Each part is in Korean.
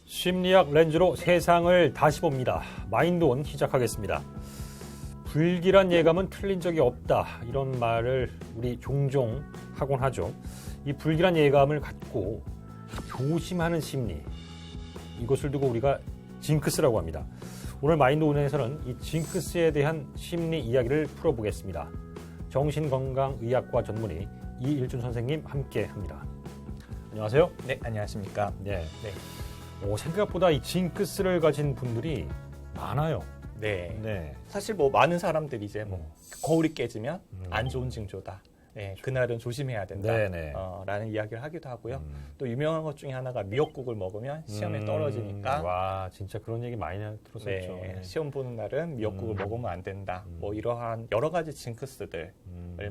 심리학 렌즈로 세상을 다시 봅니다. 마인드온 시작하겠습니다. 불길한 예감은 틀린 적이 없다. 이런 말을 우리 종종 하곤 하죠. 이 불길한 예감을 갖고 조심하는 심리, 이것을 두고 우리가 징크스라고 합니다. 오늘 마인드온에서는 이 징크스에 대한 심리 이야기를 풀어보겠습니다. 정신건강의학과 전문의 이일준 선생님 함께합니다. 안녕하세요. 네, 안녕하십니까. 네. 생각보다 이 징크스를 가진 분들이 많아요. 네. 사실 많은 사람들이 이제 거울이 깨지면 안 좋은 징조다. 네, 그날은 조심해야 된다. 라는 이야기를 하기도 하고요. 또 유명한 것 중에 하나가 미역국을 먹으면 시험에 떨어지니까. 와, 진짜 그런 얘기 많이 들었었죠. 네, 시험 보는 날은 미역국을 먹으면 안 된다. 이러한 여러 가지 징크스들을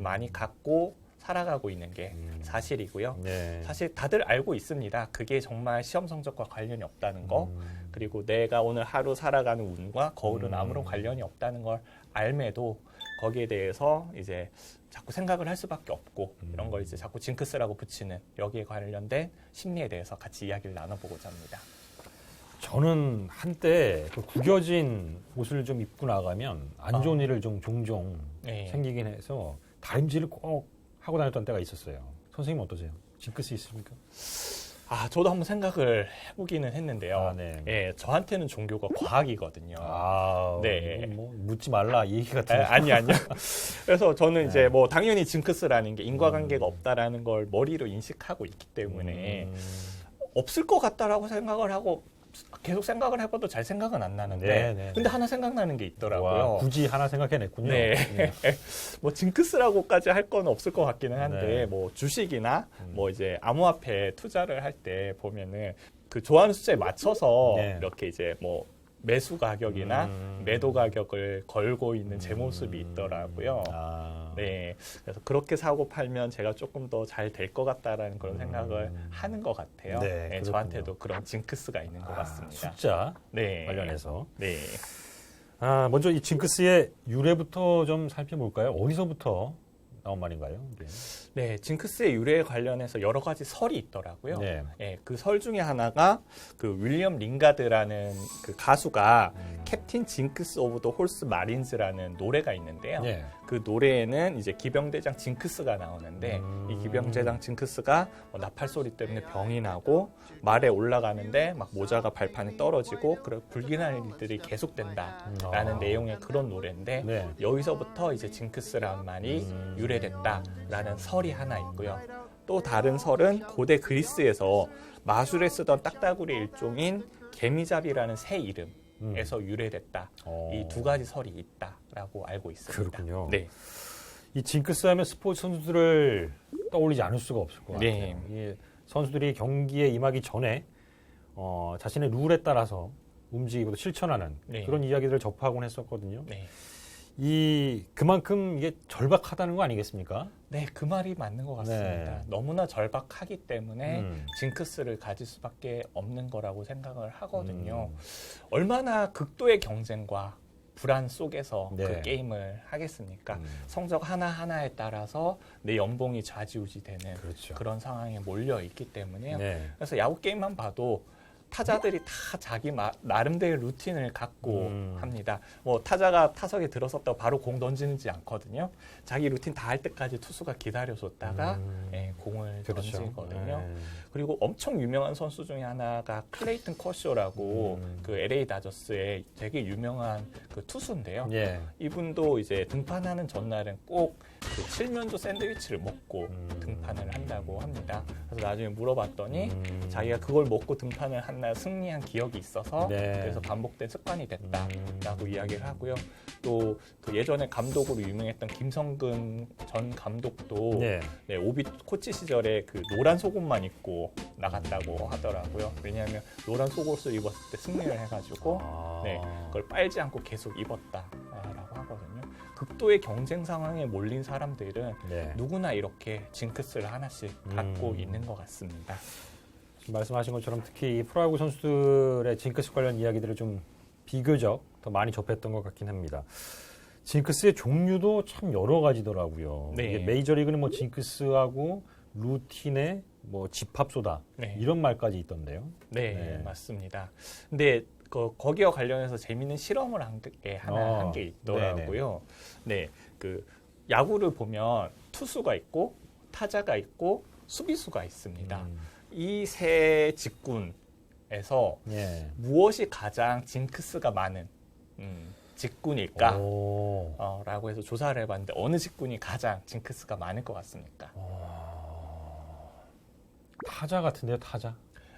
많이 갖고 살아가고 있는 게 사실이고요. 네. 사실 다들 알고 있습니다. 그게 정말 시험 성적과 관련이 없다는 거. 그리고 내가 오늘 하루 살아가는 운과 거울은 아무런 관련이 없다는 걸 알매도 거기에 대해서 이제 자꾸 생각을 할 수밖에 없고 이런 걸 이제 자꾸 징크스라고 붙이는 여기에 관련된 심리에 대해서 같이 이야기를 나눠보고자 합니다. 저는 한때 그 구겨진 옷을 좀 입고 나가면 안 좋은 일을 좀 종종 생기긴 해서 다림질을 꼭 하고 다녔던 때가 있었어요. 선생님 어떠세요? 징크스 있습니까? 저도 한번 생각을 해보기는 했는데요. 네. 저한테는 종교가 과학이거든요. 네. 묻지 말라 이 얘기 같은. 아니요. 그래서 저는 이제 당연히 징크스라는 게 인과관계가 없다라는 걸 머리로 인식하고 있기 때문에 없을 것 같다라고 생각을 하고 계속 생각을 해봐도 잘 생각은 안 나는데 근데 하나 생각나는 게 있더라고요. 와, 굳이 하나 생각해냈군요. 네. 징크스라고까지 할 건 없을 것 같기는 한데 주식이나 이제 암호화폐 투자를 할 때 보면은 그 좋아하는 숫자에 맞춰서 이렇게 이제 매수 가격이나 매도 가격을 걸고 있는 제 모습이 있더라고요. 네, 그래서 그렇게 사고 팔면 제가 조금 더 잘 될 것 같다라는 그런 생각을 하는 것 같아요. 네, 저한테도 그런 징크스가 있는 것 같습니다. 숫자 관련해서. 네. 먼저 이 징크스의 유래부터 좀 살펴볼까요? 어디서부터 나온 말인가요? 네, 징크스의 유래에 관련해서 여러 가지 설이 있더라고요. 그 설 중에 하나가 그 윌리엄 링가드라는 그 가수가 캡틴 징크스 오브 더 홀스 마린즈라는 노래가 있는데요. 그 노래에는 이제 기병대장 징크스가 나오는데 이 기병대장 징크스가 나팔 소리 때문에 병이 나고 말에 올라가는데 막 모자가 발판에 떨어지고 그런 불길한 일들이 계속된다라는 내용의 그런 노래인데 여기서부터 이제 징크스라는 말이 유래됐다라는 설이 하나 있고요. 또 다른 설은 고대 그리스에서 마술에 쓰던 딱따구리 일종인 개미잡이라는 새 이름에서 유래됐다. 이 두 가지 설이 있다라고 알고 있습니다. 그렇군요. 네. 이 징크스 하면 스포츠 선수들을 떠올리지 않을 수가 없을 것 같아요. 이 선수들이 경기에 임하기 전에 자신의 룰에 따라서 움직이고 실천하는 그런 이야기들을 접하곤 했었거든요. 그만큼 이게 절박하다는 거 아니겠습니까? 네, 그 말이 맞는 것 같습니다. 너무나 절박하기 때문에 징크스를 가질 수밖에 없는 거라고 생각을 하거든요. 얼마나 극도의 경쟁과 불안 속에서 그 게임을 하겠습니까? 성적 하나하나에 따라서 내 연봉이 좌지우지되는 그런 상황에 몰려 있기 때문에요. 그래서 야구 게임만 봐도 타자들이 다 자기 나름대로의 루틴을 갖고 합니다. 타자가 타석에 들어섰다고 바로 공 던지는지 않거든요. 자기 루틴 다 할 때까지 투수가 기다려줬다가 공을 던지거든요. 그리고 엄청 유명한 선수 중에 하나가 클레이튼 커쇼라고 그 LA 다저스의 되게 유명한 그 투수인데요. 이분도 이제 등판하는 전날은 꼭 그 칠면조 샌드위치를 먹고 등판을 한다고 합니다. 그래서 나중에 물어봤더니 자기가 그걸 먹고 등판을 한 날 승리한 기억이 있어서 그래서 반복된 습관이 됐다라고 이야기를 하고요. 또 그 예전에 감독으로 유명했던 김성근 전 감독도 오비 코치 시절에 그 노란 속옷만 입고 나갔다고 하더라고요. 왜냐하면 노란 속옷을 입었을 때 승리를 해가지고 그걸 빨지 않고 계속 입었다라고 하거든요. 극도의 경쟁 상황에 몰린 사람들은 누구나 이렇게 징크스를 하나씩 갖고 있는 것 같습니다. 말씀하신 것처럼 특히 프로야구 선수들의 징크스 관련 이야기들을 좀 비교적 더 많이 접했던 것 같긴 합니다. 징크스의 종류도 참 여러 가지더라고요. 이게 메이저리그는 징크스하고 루틴에 뭐 집합소다 네. 이런 말까지 있던데요. 네, 네. 맞습니다. 근데 거기와 관련해서 재미있는 실험을 한 게 있더라고요. 네, 그 야구를 보면 투수가 있고 타자가 있고 수비수가 있습니다. 이 세 직군에서 예. 무엇이 가장 징크스가 많은 직군일까? 라고 해서 조사를 해봤는데 어느 직군이 가장 징크스가 많을 것 같습니까? 타자 같은데요, 타자?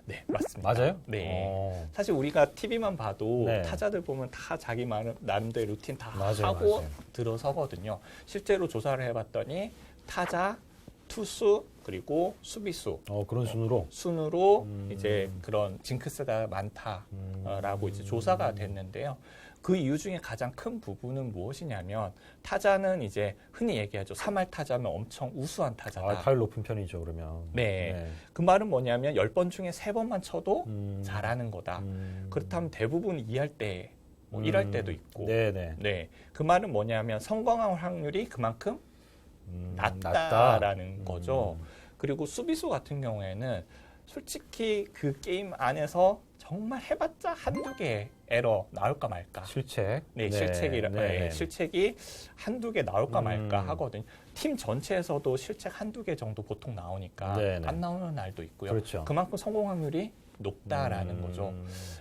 네, 맞습니다. 맞아요? 네. 사실 우리가 TV만 봐도 네. 타자들 보면 다 자기 나름대로 루틴 다 맞아요, 하고 맞아요. 들어서거든요. 실제로 조사를 해봤더니 타자, 투수, 그리고 수비수 그런 순으로 이제 그런 징크스가 많다라고 이제 조사가 됐는데요. 그 이유 중에 가장 큰 부분은 무엇이냐면 타자는 이제 흔히 얘기하죠. 3할 타자면 엄청 우수한 타자다. 타율 높은 편이죠, 그러면. 네. 그 말은 뭐냐면 10번 중에 3번만 쳐도 잘하는 거다. 그렇다면 대부분 2할 때, 뭐 1할 때도 있고. 네네. 네. 그 말은 뭐냐면 성공할 확률이 그만큼 낮다라는 거죠. 그리고 수비수 같은 경우에는 솔직히 그 게임 안에서 정말 해봤자 한두 개 에러 나올까 말까. 실책. 네, 실책이 한두 개 나올까 말까 하거든요. 팀 전체에서도 실책 한두 개 정도 보통 나오니까 안 나오는 날도 있고요. 그렇죠. 그만큼 성공 확률이 높다라는 거죠.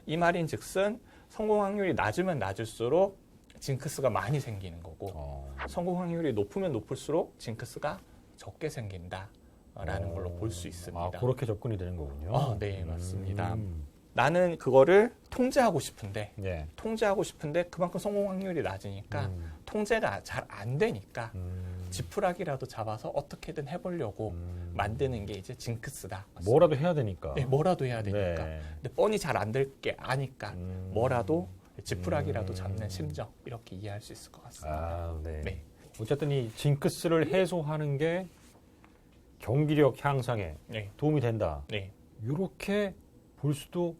이 말인즉슨 성공 확률이 낮으면 낮을수록 징크스가 많이 생기는 거고 성공 확률이 높으면 높을수록 징크스가 적게 생긴다라는 걸로 볼 수 있습니다. 그렇게 접근이 되는 거군요. 네, 맞습니다. 나는 그거를 통제하고 싶은데 네. 그만큼 성공 확률이 낮으니까 통제가 잘 안 되니까 지푸라기라도 잡아서 어떻게든 해보려고 만드는 게 이제 징크스다. 뭐라도 해야 되니까. 네, 뭐라도 해야 되니까. 네. 근데 뻔히 잘 안 될 게 아니까 뭐라도 지푸라기라도 잡는 심정 이렇게 이해할 수 있을 것 같습니다. 네. 네. 어쨌든 이 징크스를 해소하는 게 경기력 향상에 네. 도움이 된다. 네. 이렇게 볼 수도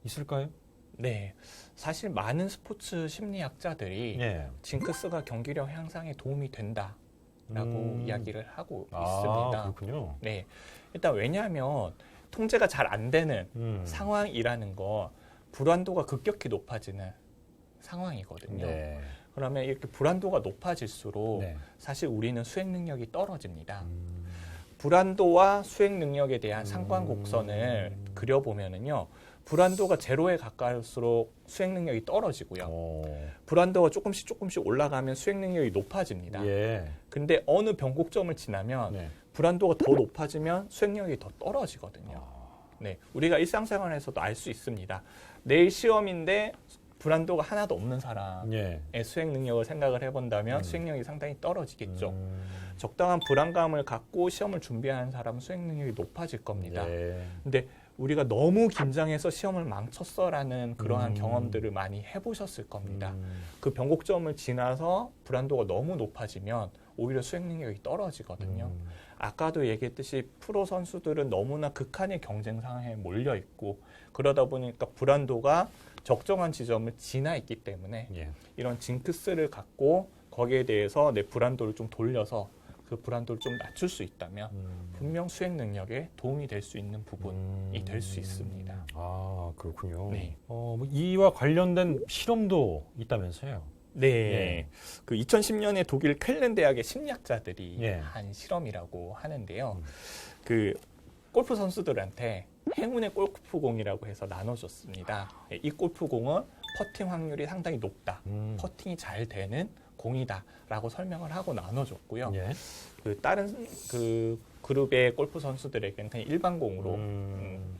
있을까요? 네. 사실 많은 스포츠 심리학자들이 징크스가 경기력 향상에 도움이 된다라고 이야기를 하고 있습니다. 그렇군요. 네. 일단 왜냐하면 통제가 잘 안 되는 상황이라는 건 불안도가 급격히 높아지는 상황이거든요. 네. 그러면 이렇게 불안도가 높아질수록 네. 사실 우리는 수행 능력이 떨어집니다. 불안도와 수행 능력에 대한 상관곡선을 그려보면은요. 불안도가 제로에 가까울수록 수행 능력이 떨어지고요. 불안도가 조금씩 올라가면 수행 능력이 높아집니다. 근데 어느 변곡점을 지나면 불안도가 더 높아지면 수행 능력이 더 떨어지거든요. 네, 우리가 일상생활에서도 알 수 있습니다. 내일 시험인데 불안도가 하나도 없는 사람의 수행 능력을 생각을 해본다면 수행 능력이 상당히 떨어지겠죠. 적당한 불안감을 갖고 시험을 준비하는 사람은 수행 능력이 높아질 겁니다. 근데 우리가 너무 긴장해서 시험을 망쳤어라는 그러한 경험들을 많이 해보셨을 겁니다. 그 변곡점을 지나서 불안도가 너무 높아지면 오히려 수행 능력이 떨어지거든요. 아까도 얘기했듯이 프로 선수들은 너무나 극한의 경쟁 상황에 몰려 있고 그러다 보니까 불안도가 적정한 지점을 지나 있기 때문에 이런 징크스를 갖고 거기에 대해서 내 불안도를 좀 돌려서 그 불안도를 좀 낮출 수 있다면 분명 수행 능력에 도움이 될 수 있는 부분이 될 수 있습니다. 그렇군요. 네. 이와 관련된 실험도 있다면서요? 네. 그 2010년에 독일 쾰른 대학의 심리학자들이 한 실험이라고 하는데요. 그 골프 선수들한테 행운의 골프공이라고 해서 나눠줬습니다. 이 골프공은 퍼팅 확률이 상당히 높다. 퍼팅이 잘 되는 공이다라고 설명을 하고 나눠줬고요. 그 다른 그 그룹의 골프 선수들에게는 그냥 일반 공으로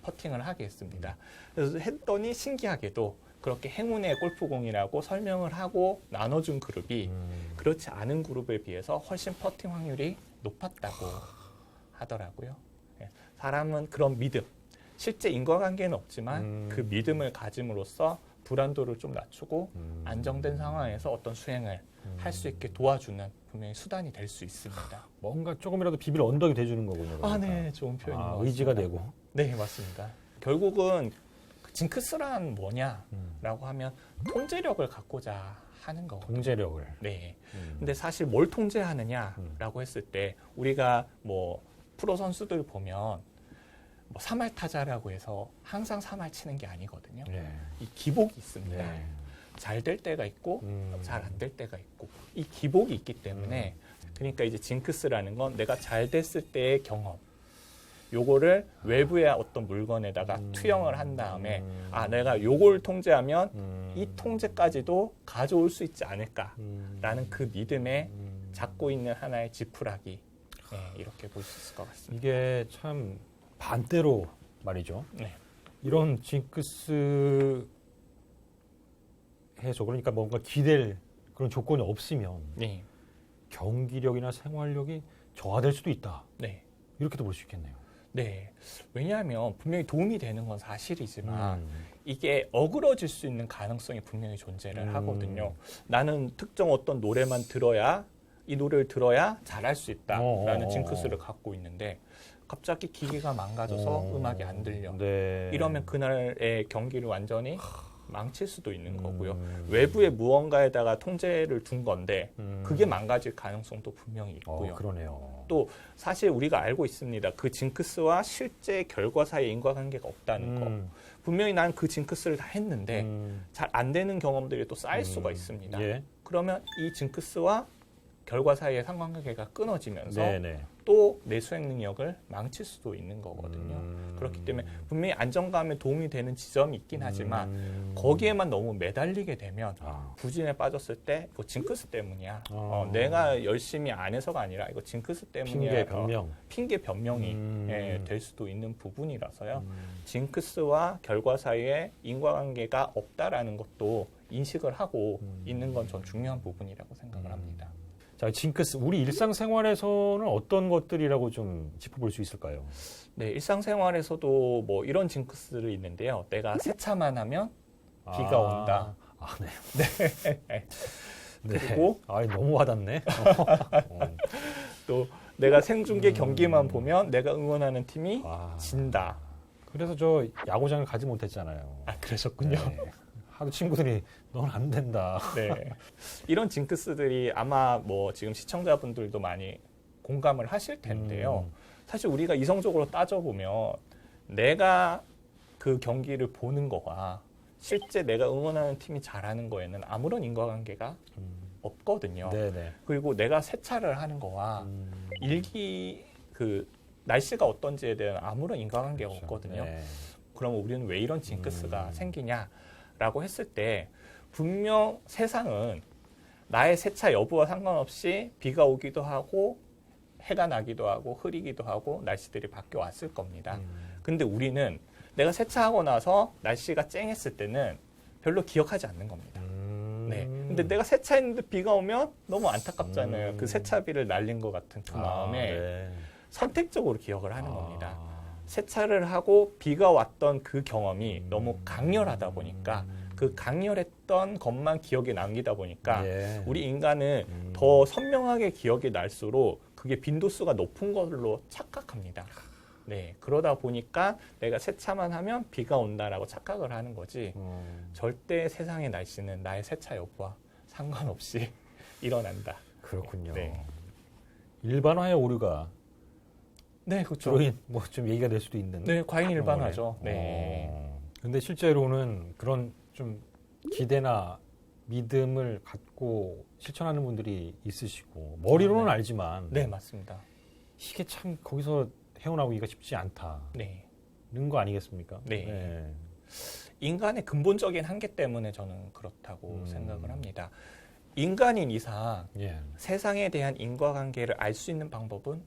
퍼팅을 하게 했습니다. 그래서 했더니 신기하게도 그렇게 행운의 골프공이라고 설명을 하고 나눠준 그룹이 그렇지 않은 그룹에 비해서 훨씬 퍼팅 확률이 높았다고 하더라고요. 사람은 그런 믿음, 실제 인과관계는 없지만 그 믿음을 가짐으로써 불안도를 좀 낮추고 안정된 상황에서 어떤 수행을 할 수 있게 도와주는 분명히 수단이 될 수 있습니다. 뭔가 조금이라도 비빌 언덕이 돼주는 거군요. 그러니까. 네, 좋은 표현인 것 같습니다. 의지가 되고. 네, 맞습니다. 결국은 징크스란 뭐냐라고 하면 통제력을 갖고자 하는 거거든요. 통제력을. 네. 근데 사실 뭘 통제하느냐라고 했을 때 우리가 뭐 프로 선수들 보면 뭐 3할 타자라고 해서 항상 3할 치는 게 아니거든요. 네. 이 기복이 있습니다. 네. 잘 될 때가 있고 잘 안 될 때가 있고 이 기복이 있기 때문에 그러니까 이제 징크스라는 건 내가 잘 됐을 때의 경험 요거를 외부의 어떤 물건에다가 투영을 한 다음에 아 내가 요걸 통제하면 이 통제까지도 가져올 수 있지 않을까라는 그 믿음에 잡고 있는 하나의 지푸라기 네, 이렇게 볼 수 있을 것 같습니다. 이게 참 반대로 말이죠. 네. 이런 징크스 해서 그러니까 뭔가 기댈 그런 조건이 없으면 네. 경기력이나 생활력이 저하될 수도 있다. 네. 이렇게도 볼 수 있겠네요. 네. 왜냐하면 분명히 도움이 되는 건 사실이지만 이게 어그러질 수 있는 가능성이 분명히 존재를 하거든요. 나는 특정 어떤 노래만 들어야 이 노래를 들어야 잘할 수 있다라는 징크스를 갖고 있는데 갑자기 기계가 망가져서 음악이 안 들려. 네. 이러면 그날의 경기를 완전히 망칠 수도 있는 거고요. 외부의 무언가에다가 통제를 둔 건데 그게 망가질 가능성도 분명히 있고요. 그러네요. 또 사실 우리가 알고 있습니다. 그 징크스와 실제 결과 사이에 인과관계가 없다는 거. 분명히 난 그 징크스를 다 했는데 잘 안 되는 경험들이 또 쌓일 수가 있습니다. 예. 그러면 이 징크스와 결과 사이의 상관관계가 끊어지면서 네네. 또 내 수행 능력을 망칠 수도 있는 거거든요. 그렇기 때문에 분명히 안정감에 도움이 되는 지점이 있긴 하지만 거기에만 너무 매달리게 되면 부진에 빠졌을 때 이거 징크스 때문이야. 내가 열심히 안 해서가 아니라 이거 징크스 때문이야. 핑계 변명. 핑계 변명이 될 수도 있는 부분이라서요. 징크스와 결과 사이에 인과관계가 없다라는 것도 인식을 하고 있는 건 전 중요한 부분이라고 생각을 합니다. 자, 징크스 우리 일상생활에서는 어떤 것들이라고 좀 짚어볼 수 있을까요? 네, 일상생활에서도 뭐 이런 징크스들이 있는데요. 내가 세차만 하면 비가 온다. 네. 네. 네. 그리고 너무 와닿네. 또 내가 생중계 경기만 보면 내가 응원하는 팀이 진다. 그래서 저 야구장을 가지 못했잖아요. 아, 그러셨군요. 네. 하도 친구들이 넌 안 된다. 네. 이런 징크스들이 아마 뭐 지금 시청자분들도 많이 공감을 하실 텐데요. 사실 우리가 이성적으로 따져보면 내가 그 경기를 보는 거와 실제 내가 응원하는 팀이 잘하는 거에는 아무런 인과관계가 없거든요. 네네. 그리고 내가 세차를 하는 거와 날씨가 어떤지에 대한 아무런 인과관계가 그렇죠. 없거든요. 네. 그러면 우리는 왜 이런 징크스가 생기냐라고 했을 때 분명 세상은 나의 세차 여부와 상관없이 비가 오기도 하고 해가 나기도 하고 흐리기도 하고 날씨들이 바뀌어 왔을 겁니다. 근데 우리는 내가 세차하고 나서 날씨가 쨍했을 때는 별로 기억하지 않는 겁니다. 네. 근데 내가 세차했는데 비가 오면 너무 안타깝잖아요. 그 세차비를 날린 것 같은 그 마음에 네. 선택적으로 기억을 하는 겁니다. 세차를 하고 비가 왔던 그 경험이 너무 강렬하다 보니까 그 강렬했던 것만 기억에 남기다 보니까 우리 인간은 더 선명하게 기억이 날수록 그게 빈도수가 높은 걸로 착각합니다. 네, 그러다 보니까 내가 세차만 하면 비가 온다라고 착각을 하는 거지 절대 세상의 날씨는 나의 세차 여부와 상관없이 일어난다. 그렇군요. 네. 일반화의 오류가 네, 그렇죠. 주로 뭐 좀 얘기가 될 수도 있는. 네, 과잉 일반화죠. 네. 근데 실제로는 그런 좀 기대나 믿음을 갖고 실천하는 분들이 있으시고 머리로는 알지만 네, 맞습니다. 이게 참 거기서 헤어나오기가 쉽지 않다는 네. 거 아니겠습니까? 네. 인간의 근본적인 한계 때문에 저는 그렇다고 생각을 합니다. 인간인 이상 세상에 대한 인과관계를 알 수 있는 방법은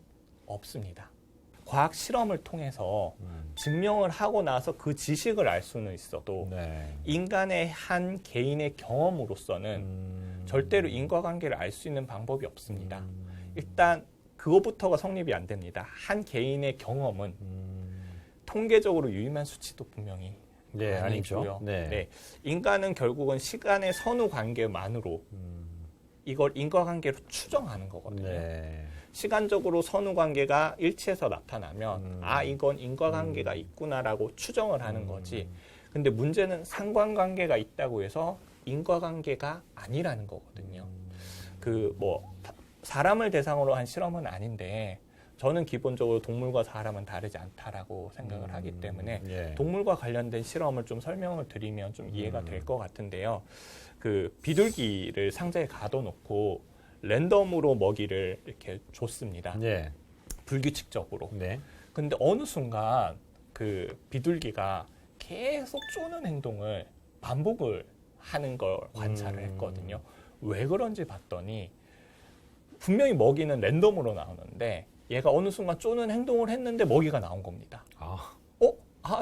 없습니다. 과학 실험을 통해서 증명을 하고 나서 그 지식을 알 수는 있어도 인간의 한 개인의 경험으로서는 절대로 인과관계를 알 수 있는 방법이 없습니다. 일단 그거부터가 성립이 안 됩니다. 한 개인의 경험은 통계적으로 유의미한 수치도 분명히 아니고요. 네. 인간은 결국은 시간의 선후 관계만으로 이걸 인과관계로 추정하는 거거든요. 시간적으로 선후 관계가 일치해서 나타나면 이건 인과관계가 있구나라고 추정을 하는 거지. 근데 문제는 상관관계가 있다고 해서 인과관계가 아니라는 거거든요. 사람을 대상으로 한 실험은 아닌데 저는 기본적으로 동물과 사람은 다르지 않다라고 생각을 하기 때문에 예. 동물과 관련된 실험을 좀 설명을 드리면 좀 이해가 될 것 같은데요. 그 비둘기를 상자에 가둬놓고 랜덤으로 먹이를 이렇게 줬습니다. 예. 불규칙적으로. 네. 근데 어느 순간 그 비둘기가 계속 쪼는 행동을 반복을 하는 걸 관찰을 했거든요. 왜 그런지 봤더니 분명히 먹이는 랜덤으로 나오는데 얘가 어느 순간 쪼는 행동을 했는데 먹이가 나온 겁니다.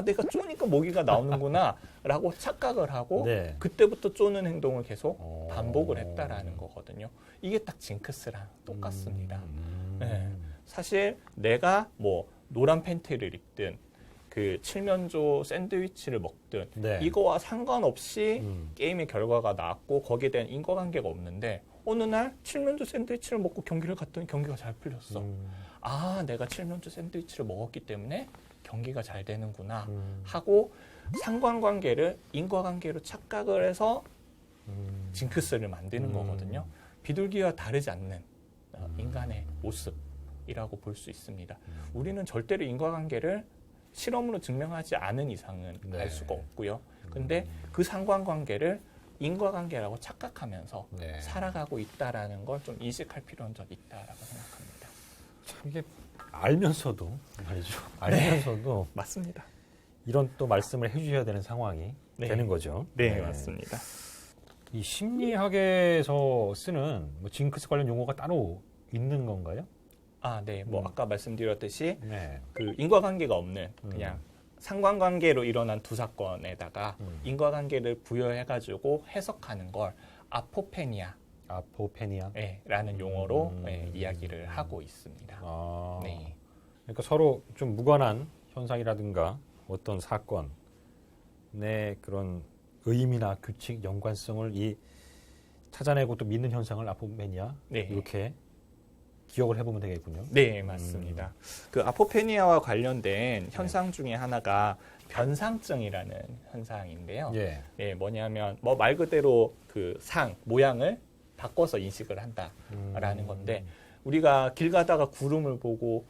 내가 쪼니까 먹이가 나오는구나 라고 착각을 하고 네. 그때부터 쪼는 행동을 계속 반복을 했다라는 거거든요. 이게 딱 징크스랑 똑같습니다. 네. 사실 내가 뭐 노란 팬티를 입든 그 칠면조 샌드위치를 먹든 네. 이거와 상관없이 게임의 결과가 나왔고 거기에 대한 인과관계가 없는데 어느 날 칠면조 샌드위치를 먹고 경기를 갔더니 경기가 잘 풀렸어. 내가 칠면조 샌드위치를 먹었기 때문에 경기가 잘 되는구나 하고 상관관계를 인과관계로 착각을 해서 징크스를 만드는 거거든요. 비둘기와 다르지 않는 인간의 모습이라고 볼 수 있습니다. 우리는 절대로 인과관계를 실험으로 증명하지 않은 이상은 네. 알 수가 없고요. 근데 그 상관관계를 인과관계라고 착각하면서 네. 살아가고 있다라는 걸 좀 인식할 필요는 좀 있다라고 생각합니다. 참 이게 알면서도 말이죠. 알면서도 맞습니다. 이런 또 말씀을 해주셔야 되는 상황이 네. 되는 거죠. 네, 맞습니다. 이 심리학에서 쓰는 뭐 징크스 관련 용어가 따로 있는 건가요? 네. 뭐 아까 말씀드렸듯이 네. 그 인과관계가 없는 그냥 상관관계로 일어난 두 사건에다가 인과관계를 부여해가지고 해석하는 걸 아포페니아 라는 용어로 이야기를 하고 있습니다. 네. 그러니까 서로 좀 무관한 현상이라든가 어떤 사건의 그런 의미나 규칙, 연관성을 찾아내고 또 믿는 현상을 아포페니아 네. 이렇게 기억을 해보면 되겠군요. 네, 맞습니다. 그 아포페니아와 관련된 현상 중에 하나가 변상증이라는 현상인데요. 예. 뭐냐면 뭐 말 그대로 그 모양을 바꿔서 인식을 한다라는 건데 우리가 길 가다가 구름을 보고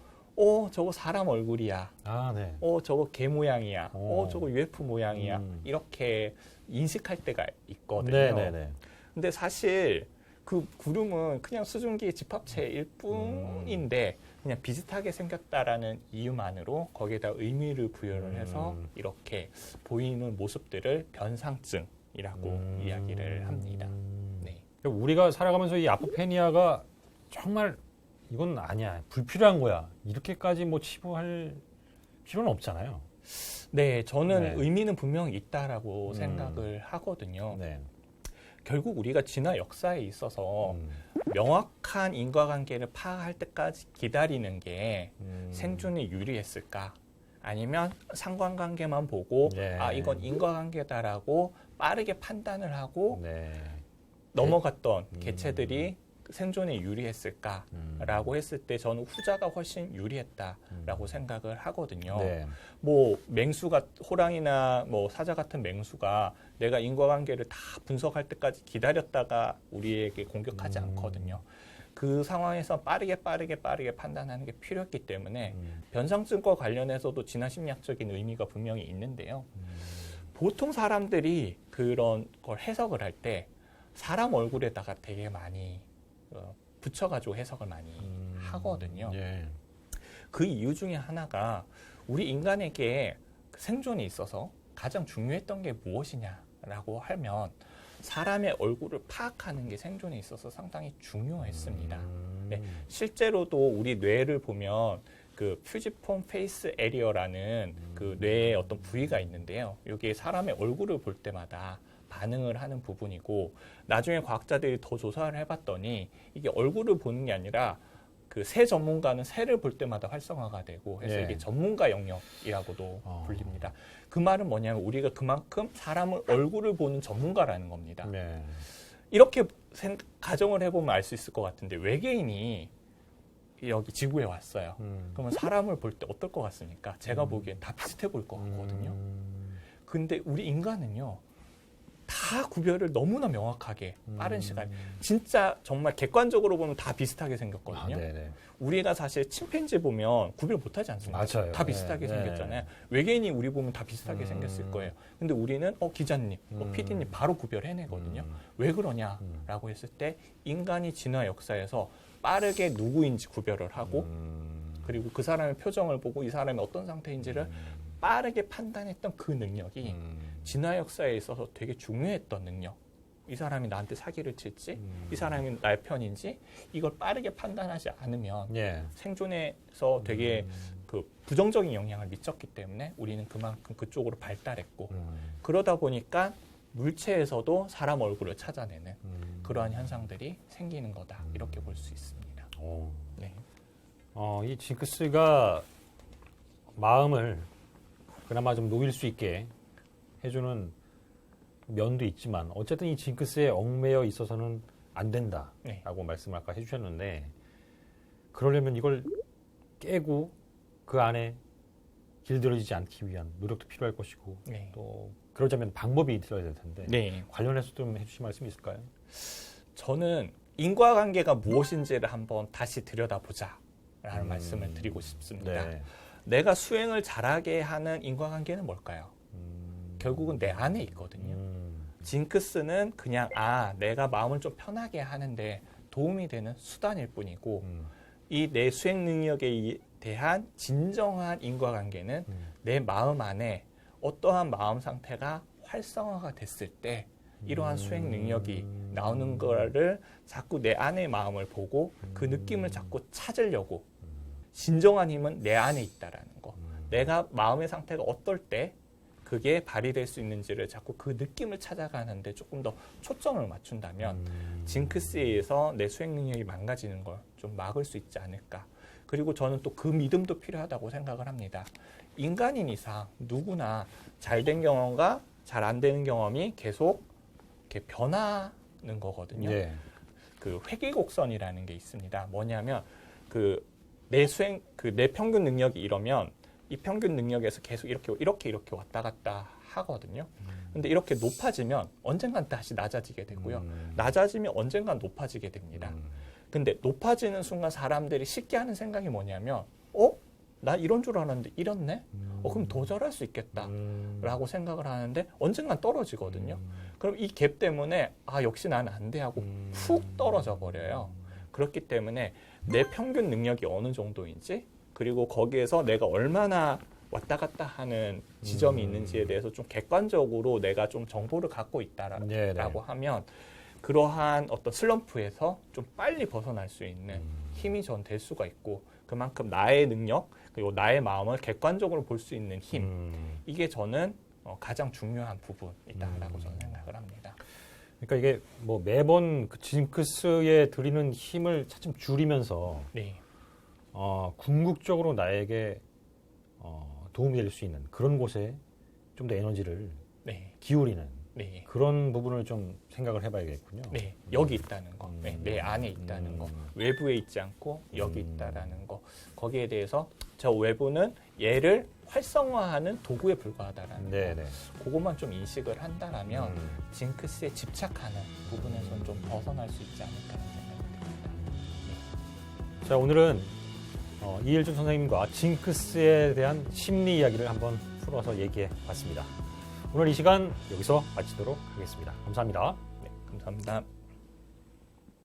저거 사람 얼굴이야. 네. 저거 개 모양이야. 저거 UFO 모양이야. 이렇게 인식할 때가 있거든요. 네네네. 근데 사실 그 구름은 그냥 수증기의 집합체일 뿐인데 그냥 비슷하게 생겼다라는 이유만으로 거기에다 의미를 부여를 해서 이렇게 보이는 모습들을 변상증이라고 이야기를 합니다. 네. 우리가 살아가면서 이 아포페니아가 정말 이건 아니야, 불필요한 거야, 이렇게까지 뭐 치부할 필요는 없잖아요. 네, 저는 네. 의미는 분명히 있다라고 생각을 하거든요. 네. 결국 우리가 진화 역사에 있어서 명확한 인과관계를 파악할 때까지 기다리는 게 생존에 유리했을까? 아니면 상관관계만 보고 네. 이건 인과관계다라고 빠르게 판단을 하고 네. 넘어갔던 개체들이 생존에 유리했을까라고 했을 때 저는 후자가 훨씬 유리했다라고 생각을 하거든요. 네. 뭐 호랑이나 뭐 사자 같은 맹수가 내가 인과관계를 다 분석할 때까지 기다렸다가 우리에게 공격하지 않거든요. 그 상황에서 빠르게 판단하는 게 필요했기 때문에 변상증과 관련해서도 진화 심리학적인 의미가 분명히 있는데요. 보통 사람들이 그런 걸 해석을 할 때 사람 얼굴에다가 되게 많이 붙여가지고 해석을 많이 하거든요. 예. 그 이유 중에 하나가 우리 인간에게 생존에 있어서 가장 중요했던 게 무엇이냐라고 하면 사람의 얼굴을 파악하는 게 생존에 있어서 상당히 중요했습니다. 네, 실제로도 우리 뇌를 보면 그 퓨지폼 페이스 에리어라는 그 뇌의 어떤 부위가 있는데요. 여기에 사람의 얼굴을 볼 때마다 반응을 하는 부분이고 나중에 과학자들이 더 조사를 해봤더니 이게 얼굴을 보는 게 아니라 그 새 전문가는 새를 볼 때마다 활성화가 되고 해서 이게 전문가 영역이라고도 불립니다. 그 말은 뭐냐면 우리가 그만큼 사람을 얼굴을 보는 전문가라는 겁니다. 네. 이렇게 가정을 해보면 알 수 있을 것 같은데 외계인이 여기 지구에 왔어요. 그러면 사람을 볼 때 어떨 것 같습니까? 제가 보기엔 다 비슷해 보일 것 같거든요. 근데 우리 인간은요. 다 다 구별을 너무나 명확하게 빠른 시간. 진짜 정말 객관적으로 보면 다 비슷하게 생겼거든요. 우리가 사실 침팬지 보면 구별 못하지 않습니까? 맞아요. 다 비슷하게 생겼잖아요. 외계인이 우리 보면 다 비슷하게 생겼을 거예요. 근데 우리는 기자님, PD님 바로 구별해내거든요. 왜 그러냐라고 했을 때 인간이 진화 역사에서 빠르게 누구인지 구별을 하고 그리고 그 사람의 표정을 보고 이 사람이 어떤 상태인지를 빠르게 판단했던 그 능력이 진화 역사에 있어서 되게 중요했던 능력. 이 사람이 나한테 사기를 칠지, 이 사람이 나의 편인지 이걸 빠르게 판단하지 않으면 생존에서 되게 그 부정적인 영향을 미쳤기 때문에 우리는 그만큼 그쪽으로 발달했고 그러다 보니까 물체에서도 사람 얼굴을 찾아내는 그러한 현상들이 생기는 거다 이렇게 볼 수 있습니다. 네. 이 징크스가 마음을 그나마 좀 녹일 수 있게 해주는 면도 있지만 어쨌든 이 징크스에 얽매여 있어서는 안 된다라고 말씀을 아까 해주셨는데 그러려면 이걸 깨고 그 안에 길들여지지 않기 위한 노력도 필요할 것이고 또 그러자면 방법이 있어야 될 텐데 관련해서 좀 해주실 말씀이 있을까요? 저는 인과관계가 무엇인지를 한번 다시 들여다보자라는 말씀을 드리고 싶습니다. 내가 수행을 잘하게 하는 인과관계는 뭘까요? 결국은 내 안에 있거든요. 징크스는 그냥 내가 마음을 좀 편하게 하는데 도움이 되는 수단일 뿐이고 이 내 수행 능력에 대한 진정한 인과관계는 내 마음 안에 어떠한 마음 상태가 활성화가 됐을 때 이러한 수행 능력이 나오는 거를 자꾸 내 안의 마음을 보고 그 느낌을 자꾸 찾으려고 진정한 힘은 내 안에 있다라는 거. 내가 마음의 상태가 어떨 때 그게 발휘될 수 있는지를 자꾸 그 느낌을 찾아가는데 조금 더 초점을 맞춘다면 징크스에 의해서 내 수행 능력이 망가지는 걸 좀 막을 수 있지 않을까. 그리고 저는 또 그 믿음도 필요하다고 생각을 합니다. 인간인 이상 누구나 잘된 경험과 잘 안 되는 경험이 계속 이렇게 변하는 거거든요. 그 회귀곡선이라는 게 있습니다. 뭐냐면 내 평균 능력이 이러면 이 평균 능력에서 계속 이렇게 왔다 갔다 하거든요. 근데 이렇게 높아지면 언젠간 다시 낮아지게 되고요. 낮아지면 언젠간 높아지게 됩니다. 근데 높아지는 순간 사람들이 쉽게 하는 생각이 뭐냐면 나 이런 줄 알았는데 이렇네? 그럼 더 잘할 수 있겠다 라고 생각을 하는데 언젠간 떨어지거든요. 그럼 이 갭 때문에 역시 나는 안 돼 하고 푹 떨어져 버려요. 그렇기 때문에 내 평균 능력이 어느 정도인지 그리고 거기에서 내가 얼마나 왔다 갔다 하는 지점이 있는지에 대해서 좀 객관적으로 내가 좀 정보를 갖고 있다라고 하면 그러한 어떤 슬럼프에서 좀 빨리 벗어날 수 있는 힘이 전 될 수가 있고 그만큼 나의 능력 그리고 나의 마음을 객관적으로 볼 수 있는 힘 이게 저는 가장 중요한 부분이다라고 저는 생각을 합니다. 그러니까 이게 뭐 매번 그 징크스에 들이는 힘을 차츰 줄이면서 궁극적으로 나에게 도움이 될 수 있는 그런 곳에 좀 더 에너지를 기울이는 그런 부분을 좀 생각을 해봐야겠군요. 여기 있다는 거, 내 안에 있다는 거, 외부에 있지 않고 여기 있다라는 거. 거기에 대해서 저 외부는 얘를 활성화하는 도구에 불과하다라는 거. 그것만 좀 인식을 한다라면 징크스에 집착하는 부분에서는 좀 벗어날 수 있지 않을까라는 생각이 듭니다. 자, 오늘은 이일준 선생님과 징크스에 대한 심리 이야기를 한번 풀어서 얘기해 봤습니다. 오늘 이 시간 여기서 마치도록 하겠습니다. 감사합니다. 감사합니다.